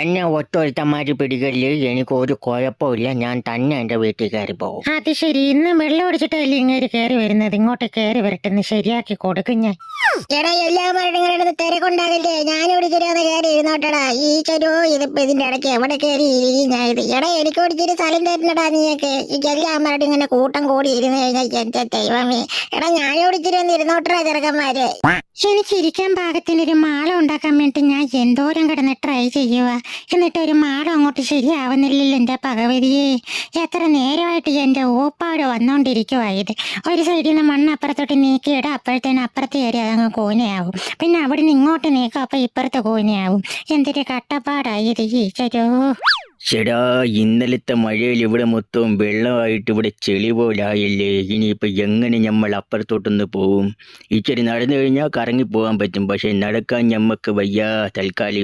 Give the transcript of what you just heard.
എന്നെ ഒത്തൊരുത്തന്മാര് പിടിക്കല് എനിക്ക് ഒരു കുഴപ്പമില്ല. ഞാൻ തന്നെ എന്റെ വീട്ടിൽ കയറി പോകും. അത് ശരി, ഇന്ന് വെള്ളം ഒടിച്ചിട്ടല്ലേ ഇങ്ങനെ കയറി വരുന്നത്? ഇങ്ങോട്ട് കയറി വരട്ടെന്ന് ശരിയാക്കി കൊടുക്കും ഞാൻ. എടാ എല്ലാവരും ഇങ്ങനെ തിരക്കുണ്ടാകില്ലേ? ഞാനിവിടെ ചെറിയൊന്ന് കയറി ഇരുന്നോട്ടടാ. ഈ ചെരു ഇതിപ്പോ ഇതിന്റെ ഇടയ്ക്ക് എവിടെ കയറി ഞാൻ ഇത്. എടാ എനിക്ക് ഒടിച്ചിട്ട് സ്ഥലം തരുന്നടാ നീയൊക്കെ. ഈ എല്ലാവരുടെ ഇങ്ങനെ കൂട്ടം കൂടി ഇരുന്ന് കഴിഞ്ഞാൽ എന്റെ ദൈവമേ. എടാ ഞാനിവിടെ ഇച്ചിരി ഒന്ന് ഇരുന്നോട്ടടാ ചെറുക്കന്മാരെ. എനിക്ക് ഇരിക്കാൻ പാകത്തിനൊരു മാളം ഉണ്ടാക്കാൻ വേണ്ടി ഞാൻ എന്തോരം കിടന്ന് ട്രൈ ചെയ്യുക. എന്നിട്ട് ഒരു മാളം അങ്ങോട്ട് ശരിയാവുന്നില്ലല്ലോ എൻ്റെ ഭഗവതിയെ. എത്ര നേരമായിട്ട് എൻ്റെ ഊപ്പാട് വന്നോണ്ടിരിക്കുവാ ഇത്. ഒരു സൈഡിൽ നിന്ന് മണ്ണ് അപ്പുറത്തോട്ട് നീക്കിയിടാം, അപ്പോഴത്തേനും അപ്പുറത്ത് കയറി അതങ്ങ് കൂനയാവും. പിന്നെ അവിടെ നിന്ന് ഇങ്ങോട്ട് നീക്കും, അപ്പൊ ഇപ്പുറത്ത് കൂനയാവും. എന്തൊരു കട്ടപ്പാടായി ഇത് ഈശ്വരോ. ചേടാ, ഇന്നലത്തെ മഴയിൽ ഇവിടെ മൊത്തവും വെള്ളമായിട്ട് ഇവിടെ ചെളി പോലായില്ലേ. ഇനിയിപ്പോ എങ്ങനെ നമ്മൾ അപ്പുറത്തോട്ടൊന്ന് പോവും? ഇച്ചിരി നടന്നു കഴിഞ്ഞാൽ കറങ്ങി പോകാൻ പറ്റും, പക്ഷെ നടക്കാൻ ഞമ്മക്ക് വയ്യ തൽക്കാലം.